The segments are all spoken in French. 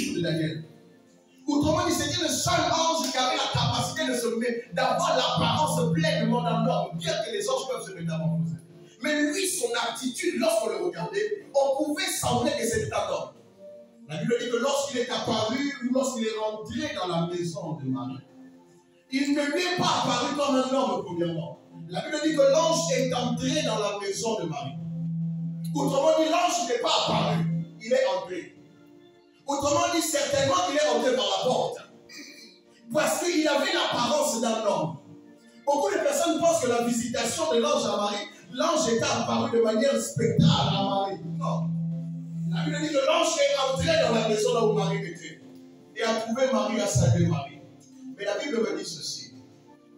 livre de Daniel. Autrement dit, c'était le seul ange qui avait la capacité d'avoir l'apparence pleinement d'un homme, bien que les anges peuvent se métamorphoser. Mais lui, son attitude, lorsqu'on le regardait, on pouvait sembler que c'était un homme. La Bible dit que lorsqu'il est apparu ou lorsqu'il est rentré dans la maison de Marie, il ne lui est pas apparu comme un homme, premièrement. La Bible dit que l'ange est entré dans la maison de Marie. Autrement dit, l'ange n'est pas apparu, il est entré. Autrement dit, certainement qu'il est entré par la porte. Parce qu'il avait l'apparence d'un homme. Beaucoup de personnes pensent que la visitation de l'ange à Marie, l'ange était apparu de manière spectrale à Marie. Non. La Bible dit que l'ange est entré dans la maison là où Marie était et a trouvé Marie à saluer Marie. Mais la Bible me dit ceci,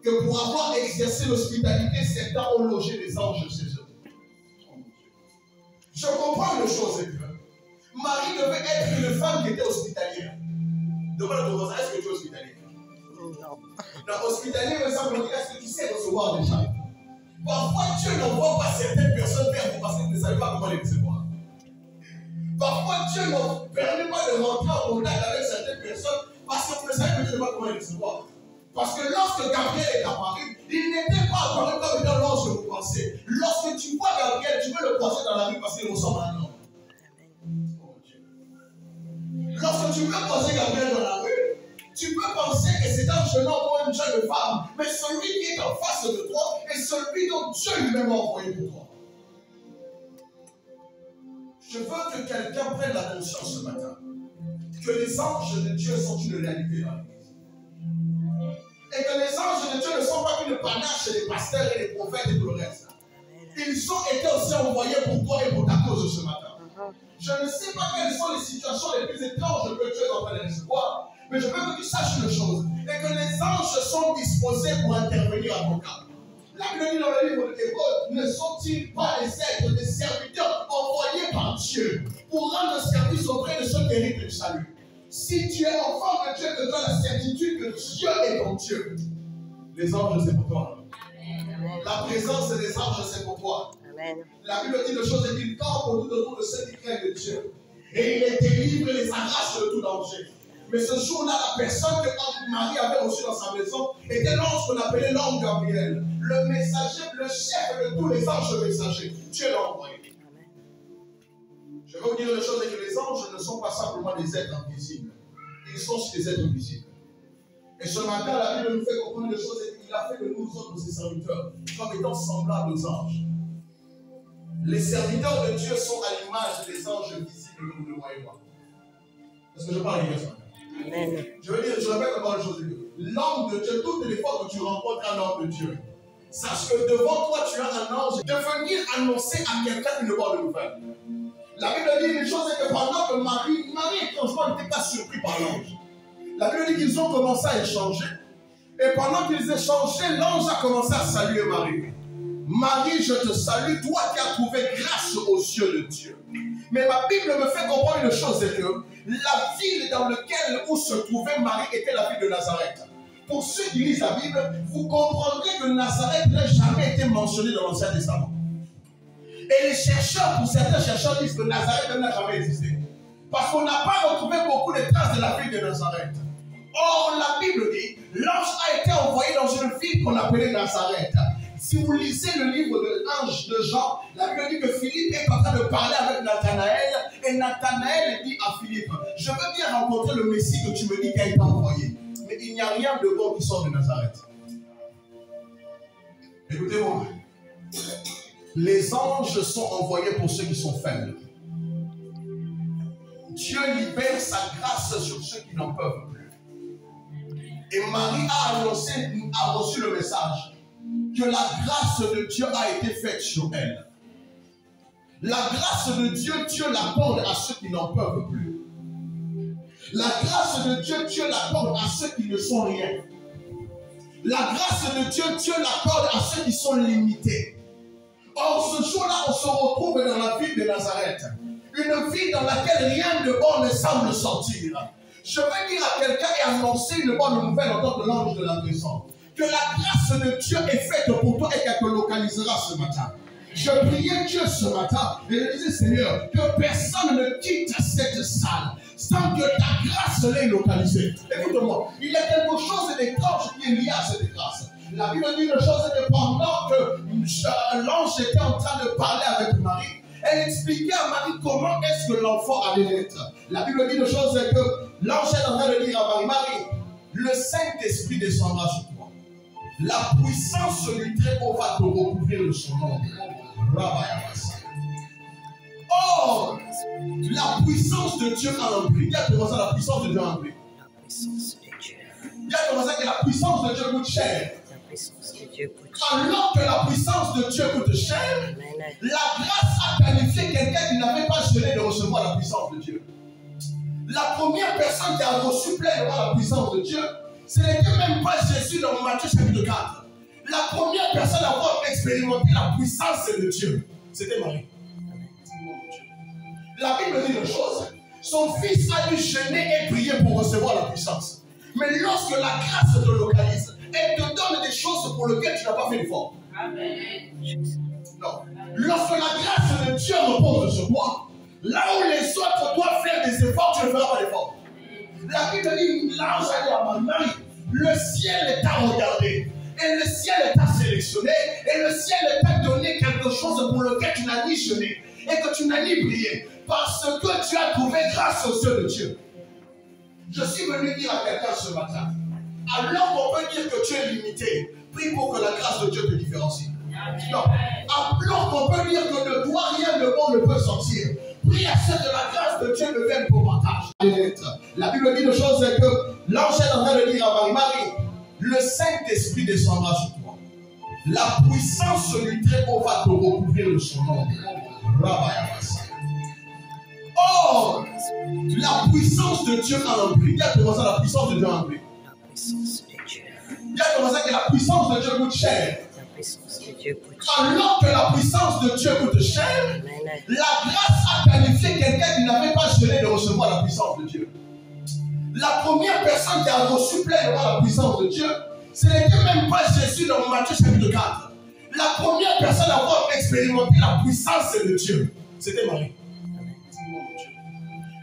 que pour avoir exercé l'hospitalité, certains ont logé des anges chez eux. Je comprends une chose, c'est que Marie devait être une femme qui était hospitalière. Demande à ton voisin, est-ce que tu es hospitalier? Non. Non, hospitalier veut simplement dire, est-ce que tu sais recevoir des gens? Parfois, Dieu n'envoie pas certaines personnes vers vous parce que vous ne savez pas comment les recevoir. Parfois, Dieu ne permet pas de rentrer en contact avec certaines personnes parce que vous ne savez peut-être pas comment les recevoir. Parce que lorsque Gabriel est apparu, il n'était pas apparu comme étant l'ange que vous pensez. Lorsque tu vois Gabriel, tu peux le croiser dans la rue parce qu'il ressemble à un homme. Lorsque tu veux croiser Gabriel dans la rue, tu peux penser que c'est un jeune homme ou une jeune femme, mais celui qui est en face de toi est celui dont Dieu lui-même a envoyé pour toi. Je veux que quelqu'un prenne la conscience ce matin que les anges de Dieu sont une réalité dans l'Église. Et que les anges de Dieu ne sont pas qu'une panache des pasteurs et des prophètes et tout le reste. Ils ont été aussi envoyés pour toi et pour ta cause ce matin. Je ne sais pas quelles sont les situations les plus étranges que tu es en train de recevoir, mais je veux que tu saches une chose, et que les anges sont disposés pour intervenir à ton cas. La Bible dit dans le livre de Hébreux, ne sont-ils pas les êtres, des serviteurs envoyés par Dieu pour rendre service auprès de ceux qui héritent du salut? Si tu es enfant de Dieu, que tu as la certitude que Dieu est ton Dieu, les anges c'est pour toi. Amen. La présence des anges c'est pour toi. Amen. La Bible dit de choses et qu'il campe autour de ceux qui craignent Dieu. Et il les délivre et les arrache de tout danger. Mais ce jour-là, la personne que Marie avait reçue dans sa maison était l'ange qu'on appelait l'ange Gabriel. Le messager, le chef de tous les anges messagers. Dieu l'a envoyé. Je vais vous dire une chose, c'est que les anges ne sont pas simplement des êtres invisibles. Ils sont aussi des êtres visibles. Et ce matin, la Bible nous fait comprendre une chose, c'est qu'il a fait de nous autres, ses serviteurs, comme étant semblables aux anges. Les serviteurs de Dieu sont à l'image des anges visibles que vous ne voyez pas. Est-ce que je parle bien ce matin? Amen. Je veux dire, je répète encore une chose. L'homme de Dieu, toutes les fois que tu rencontres un homme de Dieu, sache que devant toi, tu as un ange de venir annoncer à quelqu'un une bonne nouvelle. La Bible dit une chose, c'est que pendant que Marie étrangement n'était pas surpris par l'ange. La Bible dit qu'ils ont commencé à échanger. Et pendant qu'ils échangeaient, l'ange a commencé à saluer Marie. Marie, je te salue, toi qui as trouvé grâce aux yeux de Dieu. Mais ma Bible me fait comprendre une chose, c'est que la ville dans laquelle où se trouvait Marie était la ville de Nazareth. Pour ceux qui lisent la Bible, vous comprendrez que Nazareth n'a jamais été mentionné dans l'Ancien Testament. Et les chercheurs, pour certains chercheurs, disent que Nazareth n'a jamais existé. Parce qu'on n'a pas retrouvé beaucoup de traces de la ville de Nazareth. Or, la Bible dit, l'ange a été envoyé dans une ville qu'on appelait Nazareth. Si vous lisez le livre de l'ange de Jean, la Bible dit que Philippe est en train de parler avec Nathanaël, et Nathanaël dit à Philippe, je veux bien rencontrer le Messie que tu me dis qui a été envoyé. Mais il n'y a rien de bon qui sort de Nazareth. Écoutez-moi. Les anges sont envoyés pour ceux qui sont faibles. Dieu libère sa grâce sur ceux qui n'en peuvent plus. Et Marie a reçu le message que la grâce de Dieu a été faite sur elle. La grâce de Dieu, Dieu l'accorde à ceux qui n'en peuvent plus. La grâce de Dieu, Dieu l'accorde à ceux qui ne sont rien. La grâce de Dieu, Dieu l'accorde à ceux qui sont limités. Or, ce jour-là, on se retrouve dans la ville de Nazareth. Une ville dans laquelle rien de bon ne semble sortir. Je vais dire à quelqu'un et annoncer une bonne nouvelle en tant que l'ange de la maison. Que la grâce de Dieu est faite pour toi et qu'elle te localisera ce matin. Je priais Dieu ce matin et je disais, Seigneur, que personne ne quitte cette salle sans que ta grâce est localisée. Écoute-moi, il y a quelque chose d'étrange qui est lié à cette grâce. La Bible dit une chose, et pendant que l'ange était en train de parler avec Marie, elle expliquait à Marie comment est-ce que l'enfant allait naître. La Bible dit une chose, c'est que l'ange est en train de dire à Marie, Marie, le Saint-Esprit descendra sur toi. La puissance du Très-Haut va te recouvrir de son nom. Or, la puissance de Dieu a un prix. Il y a comment ça, la puissance de Dieu a un prix. La puissance de Dieu. Il y a comment ça que la puissance de Dieu coûte cher. La puissance de Dieu coûte cher. Alors que la puissance de Dieu coûte cher, Amen. la grâce a qualifié quelqu'un qui n'avait pas gêné de recevoir la puissance de Dieu. La première personne qui a reçu pleinement la puissance de Dieu, ce n'était même pas Jésus dans Matthieu chapitre 4. La première personne à avoir expérimenté la puissance de Dieu, c'était Marie. La Bible dit une chose, son fils a dû jeûner et prier pour recevoir la puissance. Mais lorsque la grâce te localise, elle te donne des choses pour lesquelles tu n'as pas fait d'effort. Amen. Non. Lorsque la grâce de Dieu repose sur toi, là où les autres doivent faire des efforts, tu ne feras pas d'efforts. La Bible dit, l'ange a dit à Marie, le ciel t'a regardé, et le ciel t'a sélectionné, et le ciel t'a donné quelque chose pour lequel tu n'as ni jeûné, et que tu n'as ni prié, parce que tu as trouvé grâce aux yeux de Dieu. Je suis venu dire à quelqu'un ce matin, alors qu'on peut dire que tu es limité, prie pour que la grâce de Dieu te différencie. Non. Alors qu'on peut dire que de toi rien de bon ne peut sortir, prie à ce que la grâce de Dieu devienne pour partage. La Bible dit une chose, c'est que l'ange est en train de dire à Marie, Marie, le Saint-Esprit descendra sur toi. La puissance du Très-Haut va te recouvrir de son nom. Or, la puissance de Dieu a un prix. Il y a comment ça, la puissance de Dieu a un prix. La puissance de Dieu. Il y a comment ça que la puissance de Dieu coûte cher. La puissance de Dieu coûte cher. Alors que la puissance de Dieu coûte cher, Amen. la grâce a qualifié quelqu'un qui n'avait pas gêné de recevoir la puissance de Dieu. La première personne qui a reçu pleinement la puissance de Dieu, ce n'était même pas Jésus dans Matthieu chapitre 4. La première personne à avoir expérimenté la puissance de Dieu, c'était Marie.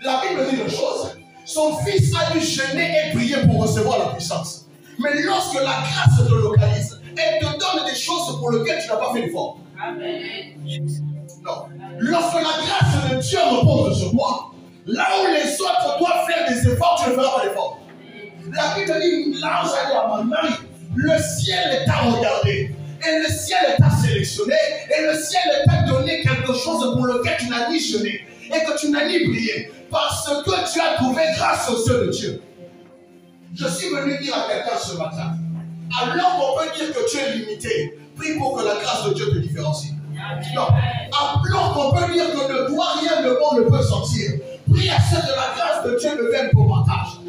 La Bible dit une chose, son fils a dû jeûner et prier pour recevoir la puissance. Mais lorsque la grâce te localise, elle te donne des choses pour lesquelles tu n'as pas fait d'effort. Amen. Non. Lorsque la grâce de Dieu repose sur toi, là où les autres doivent faire des efforts, tu ne feras pas d'efforts. La Bible dit, l'ange a dit à Marie, le ciel t'a regardé, et le ciel t'a sélectionné, et le ciel t'a donné quelque chose pour lequel tu n'as ni jeûné, et que tu n'as ni prié, parce que tu as trouvé grâce aux yeux de Dieu. Je suis venu dire à quelqu'un ce matin, alors qu'on peut dire que tu es limité, prie pour que la grâce de Dieu te différencie. Non. Alors qu'on peut dire que de toi rien de bon ne peut sortir, prie à ce que la grâce de Dieu devienne pour partage.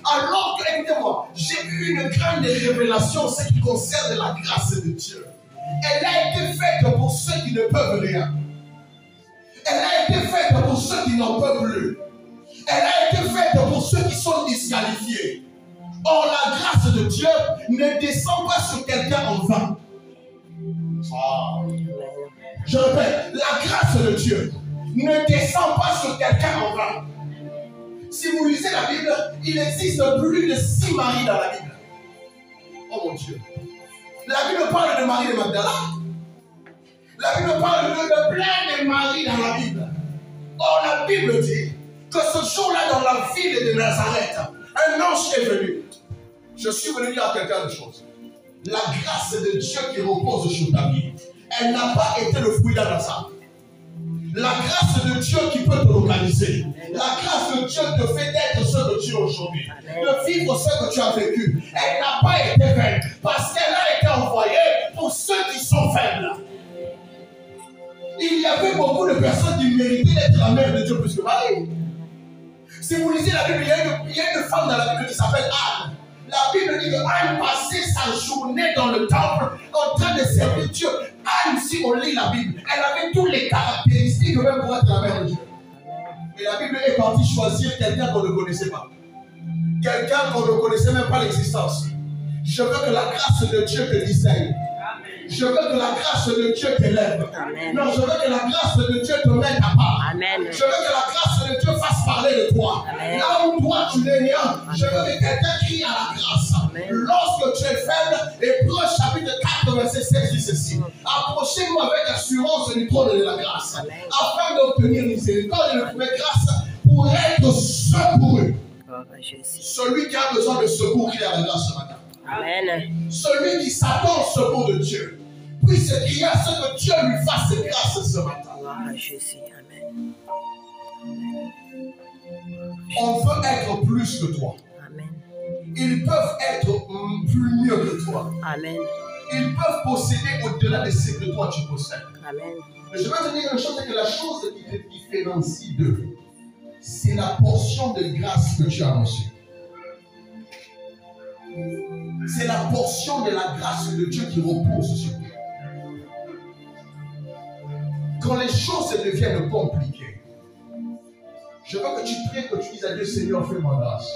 Alors que, écoutez-moi, j'ai eu une grande révélation en ce qui concerne la grâce de Dieu. Elle a été faite pour ceux qui ne peuvent rien. Elle a été faite pour ceux qui n'en peuvent plus. Elle a été faite pour ceux qui sont disqualifiés. Or, la grâce de Dieu ne descend pas sur quelqu'un en vain. Je répète, la grâce de Dieu ne descend pas sur quelqu'un en vain. Si vous lisez la Bible, il existe plus de 6 maris dans la Bible. Oh mon Dieu. La Bible parle de Marie de Magdala. La Bible parle de plein de maris dans la Bible. Or, la Bible dit que ce jour-là, dans la ville de Nazareth, un ange est venu. Je suis venu dire à quelqu'un de choses. La grâce de Dieu qui repose sur ta vie, elle n'a pas été le fruit d'un hasard. La grâce de Dieu qui peut te localiser, la grâce de Dieu te fait être ce que tu es aujourd'hui, de vivre ce que tu as vécu, elle n'a pas été vaine parce qu'elle a été envoyée pour ceux qui sont faibles. Il y avait beaucoup de personnes qui méritaient d'être la mère de Dieu plus que Marie. Si vous lisez la Bible, il y a une femme dans la Bible qui s'appelle Anne. La Bible dit qu'Anne passait sa journée dans le temple en train de servir Dieu. Anne, si on lit la Bible, elle avait toutes les caractéristiques même pour être la mère de Dieu. Mais la Bible est partie choisir quelqu'un qu'on ne connaissait pas. Quelqu'un qu'on ne connaissait même pas l'existence. Je veux que la grâce de Dieu te discerne. Je veux que la grâce de Dieu t'élève. Non, je veux que la grâce de Dieu te mette à part. Amen. Je veux que la grâce de Dieu fasse grâce parler de toi. Amen. Là où toi tu n'es rien, je veux que quelqu'un crie à la grâce. Amen. Lorsque tu es faible, Hébreux chapitre 4, verset 16 dit ceci. Approchez-vous avec assurance du trône de la grâce, Amen. afin d'obtenir miséricorde et de trouver grâce pour être secouru. Gloire à Jésus. Celui qui a besoin de secours, crie à la grâce ce matin. Amen. Celui qui s'attend au secours de Dieu, puisse crier à ce que Dieu lui fasse grâce ce matin. Gloire à Jésus. Amen. On veut être plus que toi. Amen. Ils peuvent être plus mieux que toi. Amen. Ils peuvent posséder au-delà de ce que toi tu possèdes. Amen. Mais je vais te dire une chose, c'est que la chose qui te différencie d'eux, c'est la portion de grâce que tu as reçue. C'est la portion de la grâce de Dieu qui repose sur toi. Quand les choses deviennent compliquées, je veux que tu pries, que tu dises à Dieu, Seigneur, fais-moi grâce.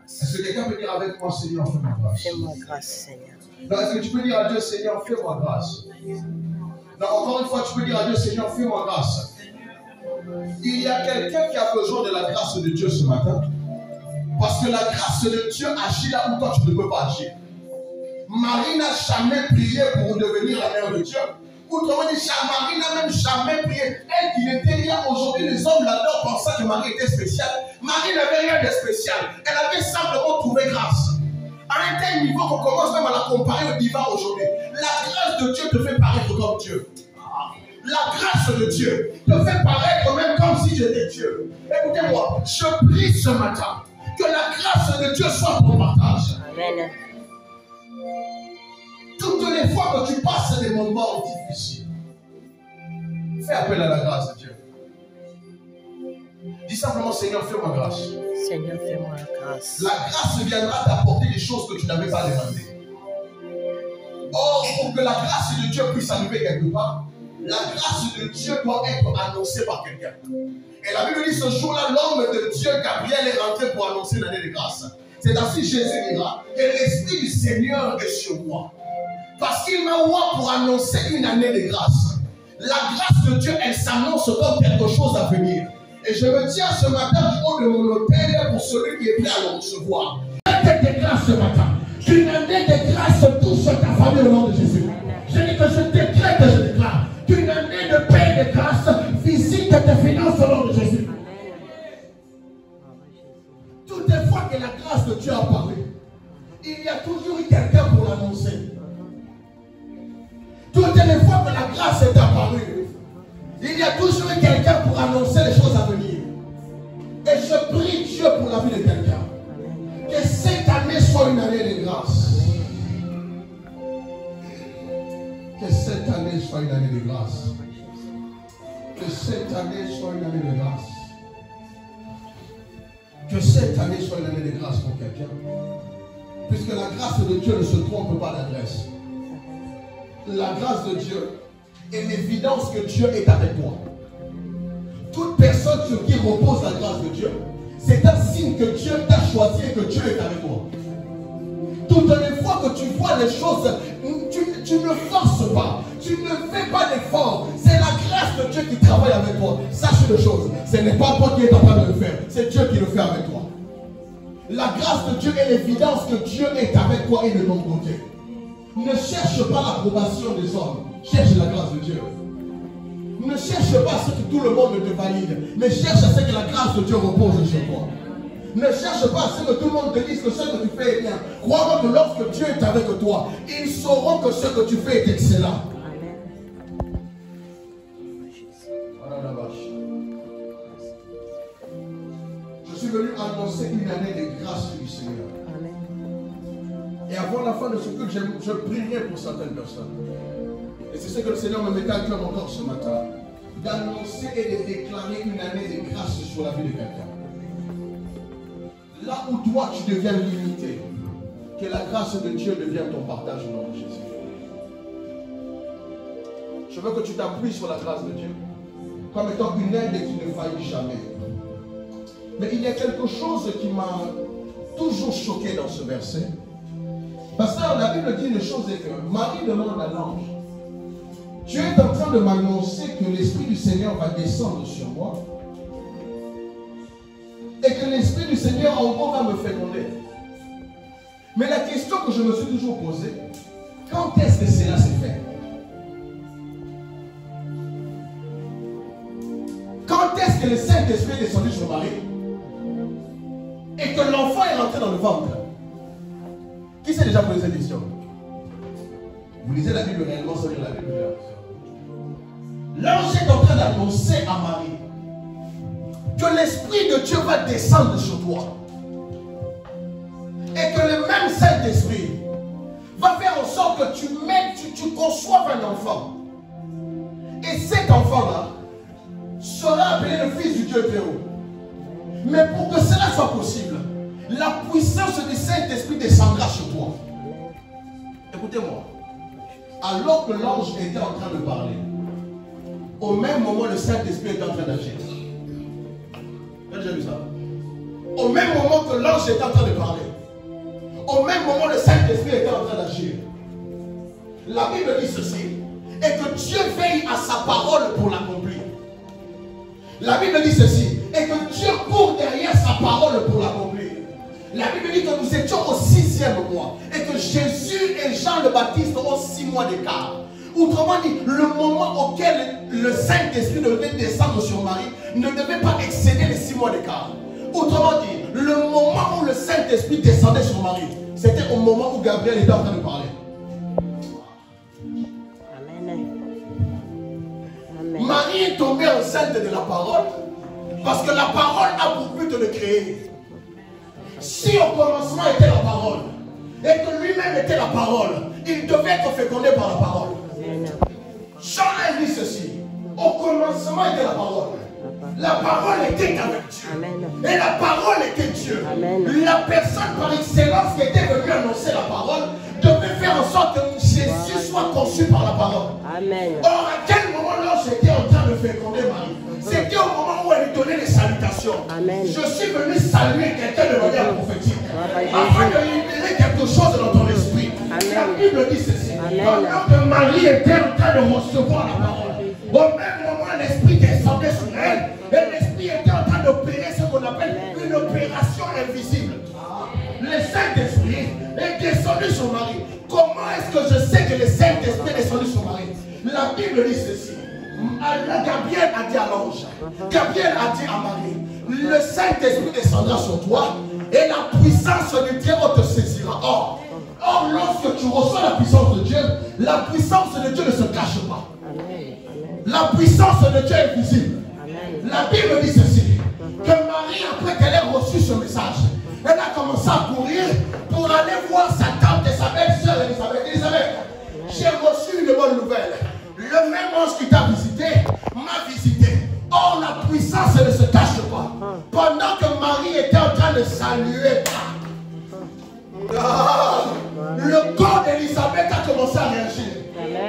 Est-ce que quelqu'un peut dire avec moi, Seigneur, fais-moi grâce? Fais-moi grâce, Seigneur. Non, est-ce que tu peux dire à Dieu, Seigneur, fais-moi grâce? Non, encore une fois, tu peux dire à Dieu, Seigneur, fais-moi grâce. Il y a quelqu'un qui a besoin de la grâce de Dieu ce matin. Parce que la grâce de Dieu agit là où toi tu ne peux pas agir. Marie n'a jamais prié pour devenir la mère de Dieu. Autrement dit, Marie n'a même jamais prié. Elle qui n'était rien aujourd'hui, les hommes là-dedans pensaient que Marie était spéciale. Marie n'avait rien de spécial. Elle avait simplement trouvé grâce. À un tel niveau qu'on commence même à la comparer au divin aujourd'hui. La grâce de Dieu te fait paraître comme Dieu. La grâce de Dieu te fait paraître même comme si j'étais Dieu. Écoutez-moi, je prie ce matin que la grâce de Dieu soit ton partage. Amen. Toutes les fois que tu passes des moments difficiles, fais appel à la grâce de Dieu. Dis simplement, Seigneur, fais-moi grâce. Seigneur, fais-moi grâce. La grâce viendra t'apporter des choses que tu n'avais pas demandées. Or, pour que la grâce de Dieu puisse arriver quelque part, la grâce de Dieu doit être annoncée par quelqu'un. Et la Bible dit ce jour-là, l'homme de Dieu, Gabriel, est rentré pour annoncer une année de grâce. C'est ainsi Jésus dira que l'Esprit du Seigneur est sur moi. Parce qu'il m'a ouvert pour annoncer une année de grâce. La grâce de Dieu, elle s'annonce comme quelque chose à venir. Et je me tiens ce matin du haut de mon hôtel pour celui qui est prêt à le recevoir. Année de grâce ce matin. Qu'une année de grâce touche ta famille au nom de Jésus. Je dis que je décrète et je déclare qu'une année de paix et de grâce visite tes finances au nom de Jésus. Toutes les fois que la grâce de Dieu a apparu, il y a toujours eu quelqu'un pour l'annoncer. Toutes les fois que la grâce est apparue, il y a toujours eu quelqu'un pour annoncer les choses à venir. Et je prie Dieu pour la vie de quelqu'un. Que cette année soit une année de grâce. Que cette année soit une année de grâce. Que cette année soit une année de grâce. Que cette année soit une année de grâce pour quelqu'un. Puisque la grâce de Dieu ne se trompe pas d'adresse. La grâce de Dieu est l'évidence que Dieu est avec toi. Toute personne sur qui repose la grâce de Dieu, c'est un signe que Dieu t'a choisi et que Dieu est avec toi. Toutes les fois que tu vois les choses, tu ne forces pas, tu ne fais pas d'effort. C'est la grâce de Dieu qui travaille avec toi. Sache une chose, ce n'est pas toi qui es en train de le faire, c'est Dieu qui le fait avec toi. La grâce de Dieu est l'évidence que Dieu est avec toi et de ton côté. Ne cherche pas l'approbation des hommes, cherche la grâce de Dieu. Ne cherche pas à ce que tout le monde te valide, mais cherche à ce que la grâce de Dieu repose sur toi. Ne cherche pas à ce que tout le monde te dise que ce que tu fais est bien. Crois-moi que lorsque Dieu est avec toi, ils sauront que ce que tu fais est excellent. Je suis venu annoncer une année de grâce du Seigneur. Et avant la fin de ce culte, je prierai pour certaines personnes. Et c'est ce que le Seigneur me mettait à cœur encore ce matin. D'annoncer et de déclarer une année de grâce sur la vie de quelqu'un. Là où toi tu deviens limité, que la grâce de Dieu devienne ton partage au nom de Jésus. Je veux que tu t'appuies sur la grâce de Dieu comme étant une aide qui ne faillit jamais. Mais il y a quelque chose qui m'a toujours choqué dans ce verset. Parce que la Bible dit une chose, est que Marie demande à l'ange, tu es en train de m'annoncer que l'Esprit du Seigneur va descendre sur moi. et que l'Esprit du Seigneur encore va me féconder. Mais la question que je me suis toujours posée, quand est-ce que cela s'est fait? Quand est-ce que le Saint-Esprit est descendu sur Marie et que l'enfant est rentré dans le ventre? Qui s'est déjà posé cette question? Vous lisez la Bible réellement sans lire la Bible. L'ange est en train d'annoncer à Marie que l'Esprit de Dieu va descendre sur toi. Et que le même Saint-Esprit va faire en sorte que tu conçoives un enfant. Et cet enfant-là sera appelé le Fils du Dieu très haut. Mais pour que cela soit possible, la puissance du Saint-Esprit descendra sur toi. Écoutez-moi. Alors que l'ange était en train de parler, au même moment, le Saint-Esprit était en train d'agir. Vous avez déjà vu ça? Au même moment que l'ange était en train de parler, au même moment, le Saint-Esprit était en train d'agir. La Bible dit ceci, et que Dieu veille à sa parole pour l'accomplir. La Bible dit ceci, et que Dieu court derrière sa parole pour l'accomplir. La Bible dit que nous étions au 6e mois, et que Jésus et Jean le Baptiste ont 6 mois d'écart. Autrement dit, le moment auquel le Saint-Esprit devait descendre sur Marie ne devait pas excéder les 6 mois d'écart. Autrement dit, le moment où le Saint-Esprit descendait sur Marie, c'était au moment où Gabriel était en train de parler. Amen. Amen. Marie est tombée enceinte de la parole parce que la parole a pour but de le créer. Si au commencement était la parole et que lui-même était la parole, il devait être fécondé par la parole. Amen. Jean a dit ceci, au commencement était la parole. La parole était avec Dieu. Amen. Et la parole était Dieu. Amen. La personne par excellence qui était venue annoncer la parole devait faire en sorte que Jésus soit conçu par la parole. Amen. Or, à quel moment l'ange était en train de féconder Marie? C'était au moment où elle lui donnait les salutations. Amen. Je suis venu saluer quelqu'un de manière prophétique afin de libérer quelque chose dans ton esprit. Amen. La Bible dit ceci. Amen. Pendant que Marie était en train de recevoir la parole, au même moment, l'esprit descendait sur elle. Et l'esprit était en train d'opérer ce qu'on appelle une opération invisible. Le Saint-Esprit est descendu sur Marie. Comment est-ce que je sais que le Saint-Esprit est descendu sur Marie? La Bible dit ceci. Gabriel a dit à l'ange, Gabriel a dit à Marie, le Saint-Esprit descendra sur toi et la puissance de Dieu te saisira. Or, lorsque tu reçois la puissance de Dieu, la puissance de Dieu ne se cache pas. La puissance de Dieu est visible. La Bible dit ceci, que Marie, après qu'elle ait reçu ce message, elle a commencé à courir pour aller voir sa tante et sa belle-sœur Elisabeth. Elisabeth, j'ai reçu une bonne nouvelle. Le même ange qui t'a visité m'a visité. Or, la puissance ne se cache pas. Pendant que Marie était en train de saluer, le corps d'Elisabeth a commencé à réagir.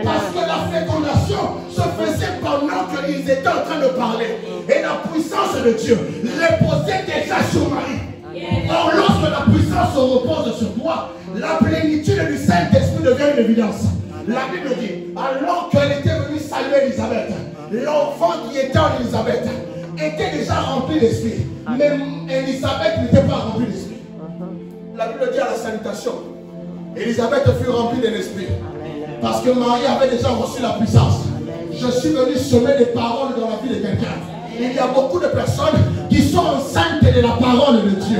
Parce que la fécondation se faisait pendant qu'ils étaient en train de parler. Et la puissance de Dieu reposait déjà sur Marie. Or, lorsque la puissance se repose sur toi, la plénitude du Saint-Esprit devient une évidence. La Bible dit, alors qu'elle était venue saluer Elisabeth, l'enfant qui était en Elisabeth était déjà rempli d'esprit. Mais Elisabeth n'était pas remplie d'esprit. La Bible dit à la salutation, Elisabeth fut remplie de l'esprit. Parce que Marie avait déjà reçu la puissance. Je suis venu semer des paroles dans la vie de quelqu'un. Il y a beaucoup de personnes qui sont enceintes de la parole de Dieu.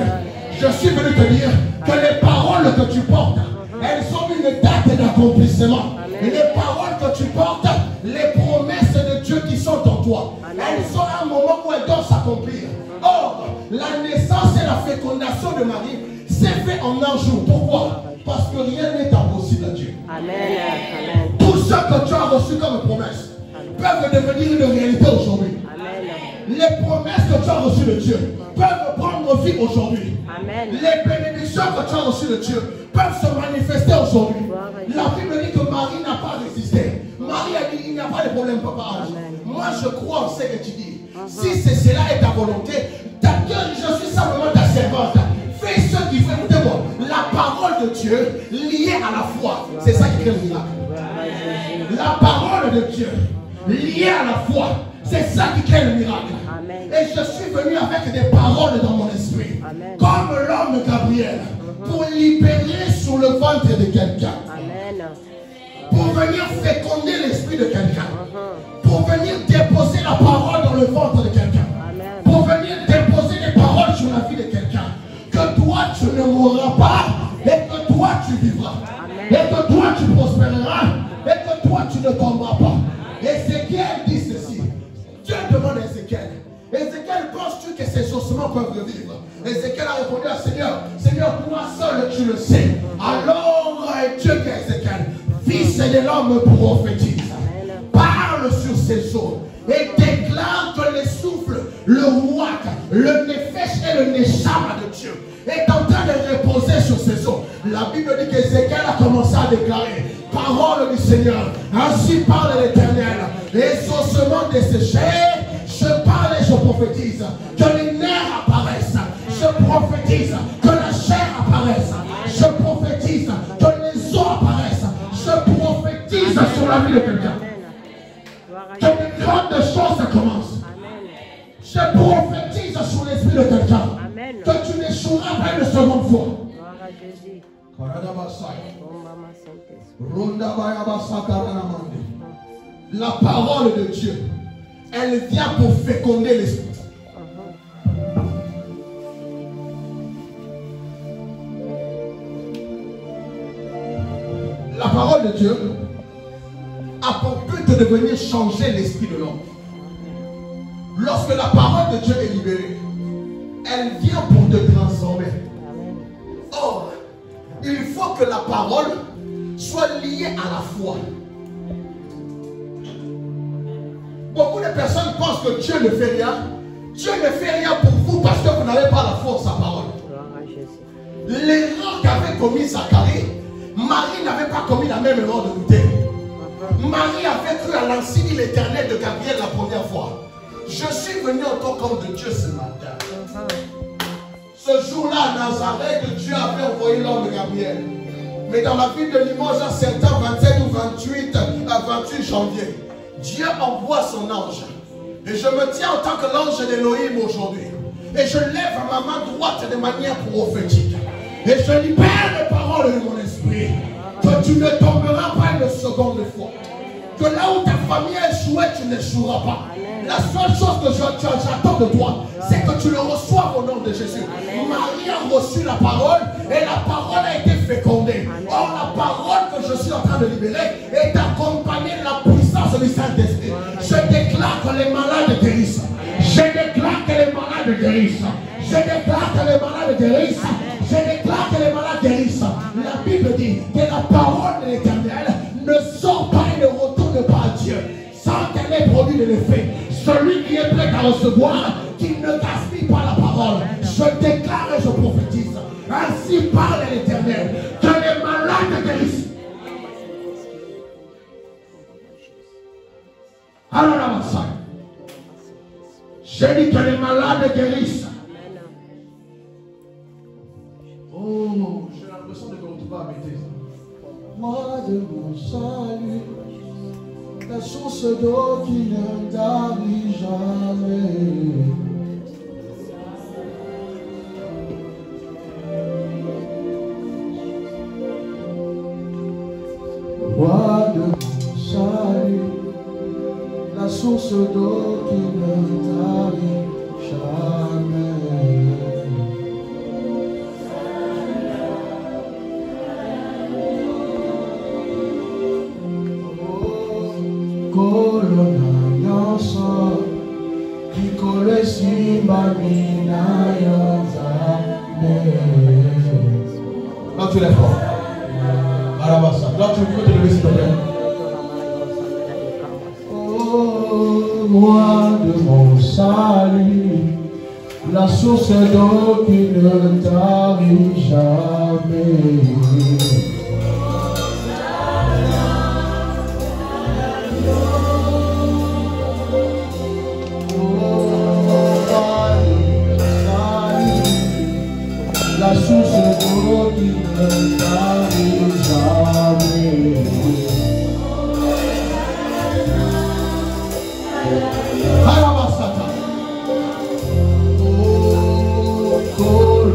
Je suis venu te dire que les paroles que tu portes, elles ont une date d'accomplissement. Les paroles que tu portes, les promesses de Dieu qui sont en toi, elles ont un moment où elles doivent s'accomplir. Or, la naissance et la fécondation de Marie s'est fait en un jour. Pourquoi? Parce que rien n'est impossible à Dieu. Amen. Tout ce que tu as reçu comme promesse peuvent devenir une réalité aujourd'hui. Les promesses que tu as reçues de Dieu peuvent prendre vie aujourd'hui. Les bénédictions que tu as reçues de Dieu peuvent se manifester aujourd'hui. La Bible dit que Marie n'a pas résisté. Marie a dit, il n'y a pas de problème, papa. Moi, je crois en ce que tu dis. Si cela est ta volonté, je suis simplement ta servante. Fais ce qu'il faut. Écoutez-moi, la parole de Dieu liée à la foi, c'est ça qui crée le miracle. La parole de Dieu liée à la foi, c'est ça qui crée le miracle. Et je suis venu avec des paroles dans mon esprit. Amen. Comme l'homme Gabriel. Pour libérer sur le ventre de quelqu'un. Amen. Pour venir féconder l'esprit de quelqu'un. Pour venir déposer la parole dans le ventre de quelqu'un. Amen. Pour venir déposer les paroles sur la vie de quelqu'un. Que toi tu ne mourras pas et que toi tu vivras. Amen. Et que toi tu prospéreras et que toi tu ne tomberas pas. Ézéchiel dit ceci. Dieu demande à Ézéchiel. Ézéchiel, penses-tu que ces ossements peuvent revivre? Ézéchiel a répondu à Seigneur, Seigneur, toi seul tu le sais. Alors Dieu dit à Ézéchiel, fils de l'homme prophétise, parle sur ces eaux et déclare que les souffles, le Ruach, le Nefesh et le Neshama de Dieu est en train de reposer sur ces eaux. La Bible dit qu'Ézéchiel a commencé à déclarer, parole du Seigneur, ainsi parle l'Éternel, les ossements desséchés, je parle et je prophétise que les nerfs apparaissent, je prophétise que la chair apparaisse, je prophétise que les os apparaissent, je prophétise sur la vie de quelqu'un. Que de grandes choses commencent. Je prophétise sur l'esprit de quelqu'un. Que tu n'échoueras pas une seconde fois. La parole de Dieu, elle vient pour féconder l'esprit. La parole de Dieu a pour but de venir changer l'esprit de l'homme. Lorsque la parole de Dieu est libérée, elle vient pour te transformer. Or, il faut que la parole soit liée à la foi. Beaucoup de personnes pensent que Dieu ne fait rien. Dieu ne fait rien pour vous parce que vous n'avez pas la foi en sa parole. L'erreur qu'avait commis Zacharie, Marie n'avait pas commis la même erreur de douter. Marie avait cru à l'insigne éternel de Gabriel la première fois. Je suis venu en tant qu'homme de Dieu ce matin. Ce jour-là, à Nazareth, Dieu avait envoyé l'homme de Gabriel. Mais dans la ville de Limoges, un certain 27 ou 28 janvier, Dieu envoie son ange. Et je me tiens en tant que l'ange d'Élohim aujourd'hui. Et je lève ma main droite de manière prophétique. Et je libère les paroles de mon esprit. Que tu ne tomberas pas une seconde fois. Que là où ta famille a échoué, tu n'échoueras pas. La seule chose que j'attends de toi, c'est que tu le reçoives au nom de Jésus. Marie a reçu la parole et la parole a été fécondée. Or, la parole que je suis en train de libérer est accompagnée de la puissance du Saint-Esprit. Je déclare que les malades guérissent. Je déclare que les malades guérissent. Je déclare que les malades guérissent. Je déclare que les malades guérissent. La Bible dit que la parole de l'Éternel ne sort pas et ne retourne pas à Dieu sans qu'elle ait produit de l'effet. Celui qui est prêt à recevoir, qu'il ne gaspille pas la parole. Je déclare et je prophétise. Ainsi parle l'Éternel. Que les malades guérissent. Alors la masse. J'ai dit que les malades guérissent. Oh, j'ai l'impression de me retrouver à Bethesda. Moi de mon salut, la source d'eau qui ne tarit jamais. Roi de mon salut, la source d'eau qui ne tarit jamais. Là tu l'es fort. Là tu peux te lever s'il te plaît. Oh, roi de mon salut, la source d'eau qui ne tarit jamais. La source d'eau qui ne tarit jamais. Alabasata. Oh,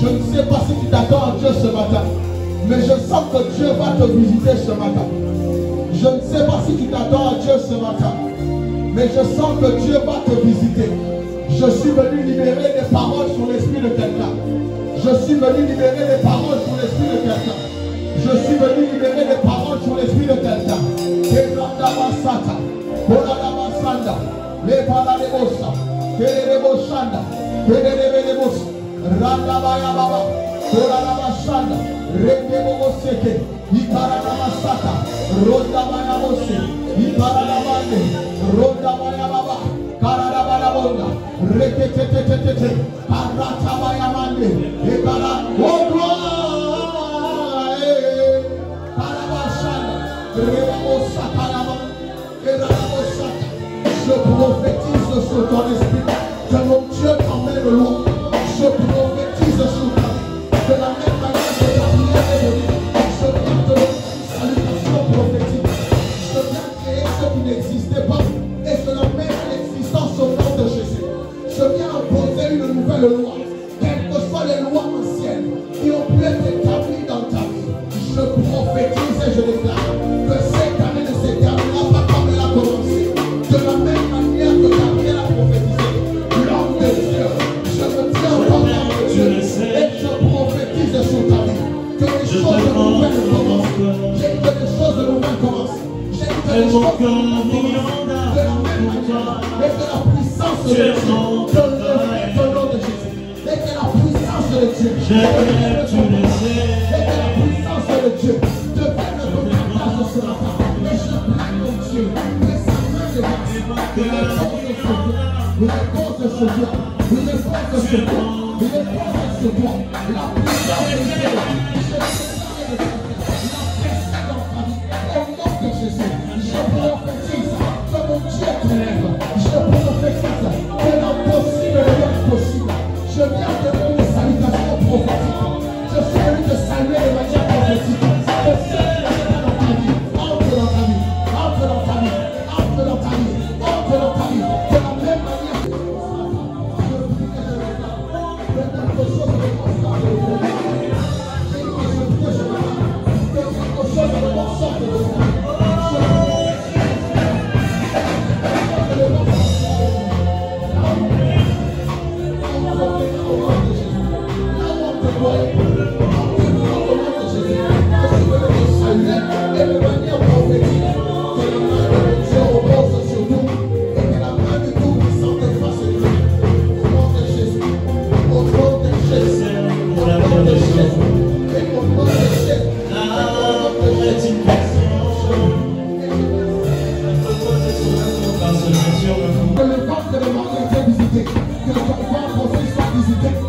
Je ne sais pas si tu t'attends à Dieu ce matin, mais je sens que Dieu va te visiter ce matin. Je ne sais pas si tu t'attends à Dieu ce matin, mais je sens que Dieu va te visiter. Je suis venu libérer des paroles sur l'esprit de quelqu'un. Je suis venu libérer des paroles sur l'esprit de quelqu'un. Je suis venu libérer des paroles sur l'esprit de quelqu'un. Randa baya baba, tora la bashanda, rende bobo seke, ikara la masata, ronda baya bose, ikara la bande, ronda baya baba, kara la baya bonda, reke te te te te te, karata baya mande, ikara, oh gloire, kara bashanda, reba bosata la baba, kara la bosata. Je prophétise sur ton esprit que mon Dieu t'emmène loin. Je prophétise sur toi de la même manière que ta prière est donnée. Je viens te donner une salutation prophétique. Je viens créer ce qui n'existait pas et je la mets à l'existence au nom de Jésus. Je viens imposer une nouvelle loi, quelles que soient les lois anciennes qui ont pu être établies dans ta vie. Je prophétise et je déclare que cette année ne s'éterminera pas comme elle a commencé. De la même manière que Gabriel a prophétisé, l'homme de Dieu, je me tiens encore à Dieu et je prophétise sur ta vie que les choses nouvelles commencent. J'ai que des choses nouvelles commencent. J'ai que des choses nouvelles commencent. De la même manière et que la puissance de Dieu te lève au nom de Jésus. Et que la puissance de Dieu et que la puissance de Dieu devienne notre place ce matin. Et je plains mon Dieu que sa main de Que le ventre de Marie était visité, que ton ventre aussi soit visité.